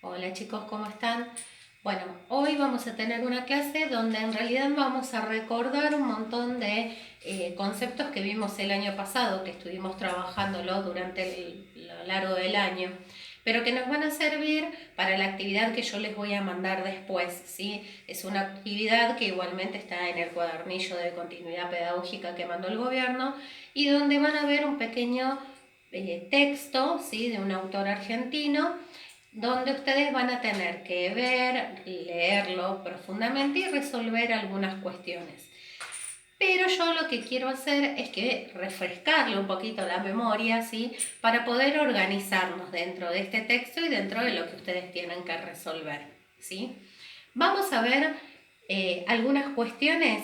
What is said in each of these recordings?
Hola chicos, ¿cómo están? Bueno, hoy vamos a tener una clase donde en realidad vamos a recordar un montón de conceptos que vimos el año pasado, que estuvimos trabajándolo durante lo largo del año, pero que nos van a servir para la actividad que yo les voy a mandar después, ¿sí? Es una actividad que igualmente está en el cuadernillo de continuidad pedagógica que mandó el gobierno y donde van a ver un pequeño texto, ¿sí? De un autor argentino donde ustedes van a tener que ver, leerlo profundamente y resolver algunas cuestiones. Pero yo lo que quiero hacer es que refrescarle un poquito la memoria, ¿sí? Para poder organizarnos dentro de este texto y dentro de lo que ustedes tienen que resolver, ¿sí? Vamos a ver algunas cuestiones.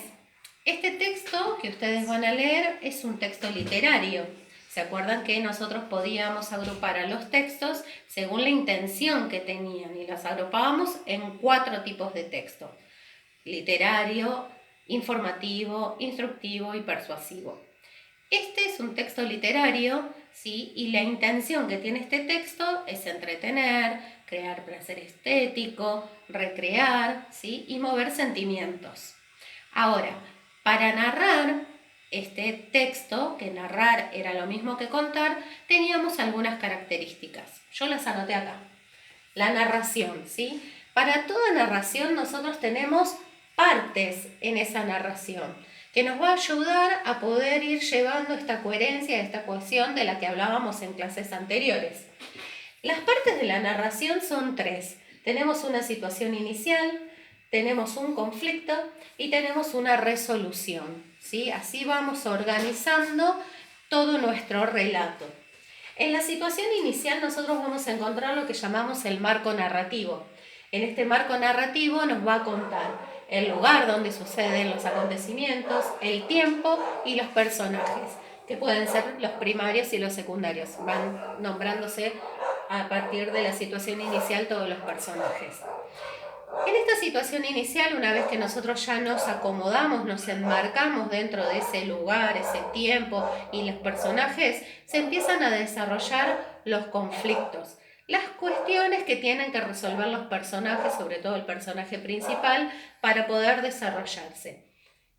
Este texto que ustedes van a leer es un texto literario. ¿Se acuerdan que nosotros podíamos agrupar a los textos según la intención que tenían? Y los agrupábamos en 4 tipos de texto: literario, informativo, instructivo y persuasivo. Este es un texto literario, ¿sí? Y la intención que tiene este texto es entretener, crear placer estético, recrear, ¿sí? Y mover sentimientos. Ahora, para narrar este texto, que narrar era lo mismo que contar, teníamos algunas características. Yo las anoté acá. La narración, ¿sí? Para toda narración nosotros tenemos partes en esa narración que nos va a ayudar a poder ir llevando esta coherencia, esta cohesión de la que hablábamos en clases anteriores. Las partes de la narración son 3. Tenemos una situación inicial, tenemos un conflicto y tenemos una resolución, ¿sí? Así vamos organizando todo nuestro relato. En la situación inicial nosotros vamos a encontrar lo que llamamos el marco narrativo. En este marco narrativo nos va a contar el lugar donde suceden los acontecimientos, el tiempo y los personajes, que pueden ser los primarios y los secundarios. Van nombrándose a partir de la situación inicial todos los personajes. En esta situación inicial, una vez que nosotros ya nos acomodamos, nos enmarcamos dentro de ese lugar, ese tiempo y los personajes, se empiezan a desarrollar los conflictos, las cuestiones que tienen que resolver los personajes, sobre todo el personaje principal, para poder desarrollarse.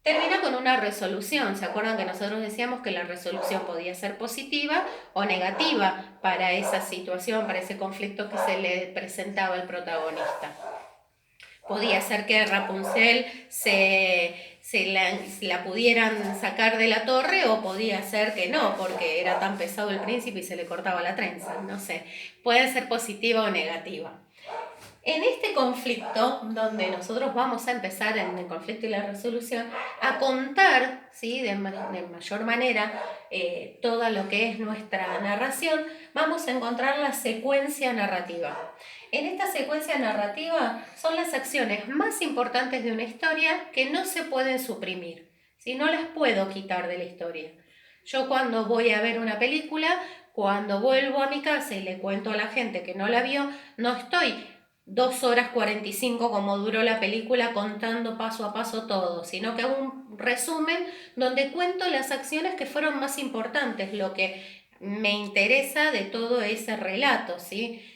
Termina con una resolución. ¿Se acuerdan que nosotros decíamos que la resolución podía ser positiva o negativa para esa situación, para ese conflicto que se le presentaba al protagonista? Podía ser que Rapunzel se la pudieran sacar de la torre, o podía ser que no, porque era tan pesado el príncipe y se le cortaba la trenza, no sé. Puede ser positiva o negativa. En este conflicto, donde nosotros vamos a empezar en el conflicto y la resolución, a contar, ¿sí? de mayor manera todo lo que es nuestra narración, vamos a encontrar la secuencia narrativa. En esta secuencia narrativa son las acciones más importantes de una historia que no se pueden suprimir, ¿sí? No las puedo quitar de la historia. Yo cuando voy a ver una película, cuando vuelvo a mi casa y le cuento a la gente que no la vio, no estoy 2 horas 45 como duró la película contando paso a paso todo, sino que hago un resumen donde cuento las acciones que fueron más importantes, lo que me interesa de todo ese relato, ¿sí?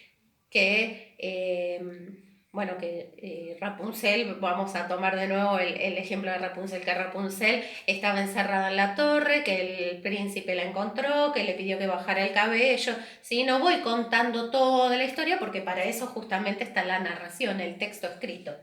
Rapunzel, vamos a tomar de nuevo el ejemplo de Rapunzel, que Rapunzel estaba encerrada en la torre, que el príncipe la encontró, que le pidió que bajara el cabello, ¿sí? No voy contando toda la historia porque para eso justamente está la narración, el texto escrito.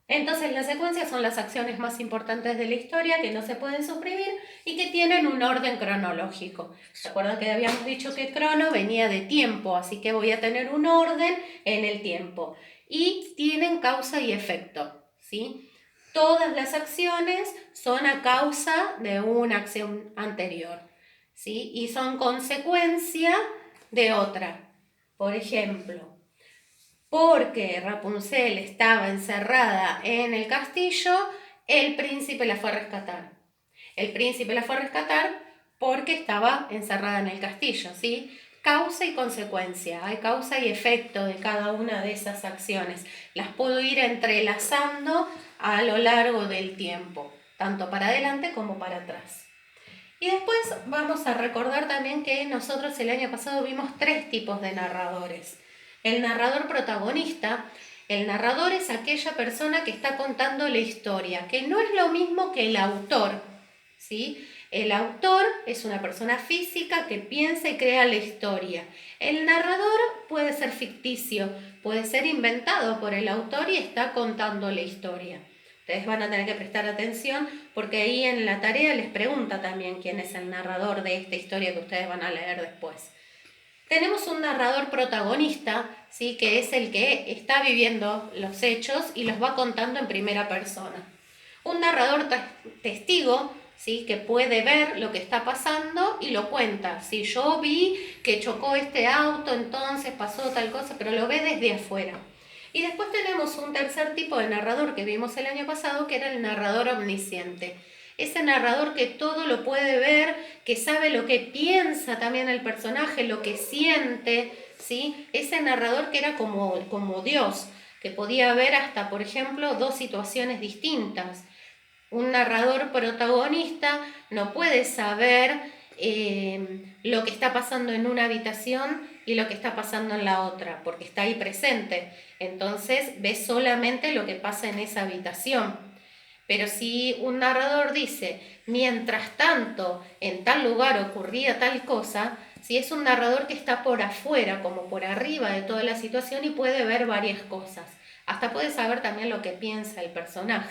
Entonces las secuencias son las acciones más importantes de la historia que no se pueden suprimir y que tienen un orden cronológico. ¿Se acuerdan que habíamos dicho que crono venía de tiempo? Así que voy a tener un orden en el tiempo. Y tienen causa y efecto, ¿sí? Todas las acciones son a causa de una acción anterior, ¿sí? Y son consecuencia de otra. Por ejemplo, porque Rapunzel estaba encerrada en el castillo, el príncipe la fue a rescatar. El príncipe la fue a rescatar porque estaba encerrada en el castillo, ¿sí? Causa y consecuencia, hay causa y efecto de cada una de esas acciones. Las puedo ir entrelazando a lo largo del tiempo, tanto para adelante como para atrás. Y después vamos a recordar también que nosotros el año pasado vimos 3 tipos de narradores. El narrador protagonista, el narrador es aquella persona que está contando la historia, que no es lo mismo que el autor, ¿sí? El autor es una persona física que piensa y crea la historia. El narrador puede ser ficticio, puede ser inventado por el autor y está contando la historia. Ustedes van a tener que prestar atención porque ahí en la tarea les pregunta también quién es el narrador de esta historia que ustedes van a leer después. Tenemos un narrador protagonista, ¿sí? Que es el que está viviendo los hechos y los va contando en primera persona. Un narrador testigo, ¿sí? Que puede ver lo que está pasando y lo cuenta. Si yo vi que chocó este auto, entonces pasó tal cosa, pero lo ve desde afuera. Y después tenemos un tercer tipo de narrador que vimos el año pasado, que era el narrador omnisciente. Ese narrador que todo lo puede ver, que sabe lo que piensa también el personaje, lo que siente, ¿sí? Ese narrador que era como Dios, que podía ver hasta, por ejemplo, dos situaciones distintas. Un narrador protagonista no puede saber lo que está pasando en una habitación y lo que está pasando en la otra, porque está ahí presente. Entonces ve solamente lo que pasa en esa habitación. Pero si un narrador dice, mientras tanto, en tal lugar ocurría tal cosa, si es un narrador que está por afuera, como por arriba de toda la situación y puede ver varias cosas. Hasta puede saber también lo que piensa el personaje.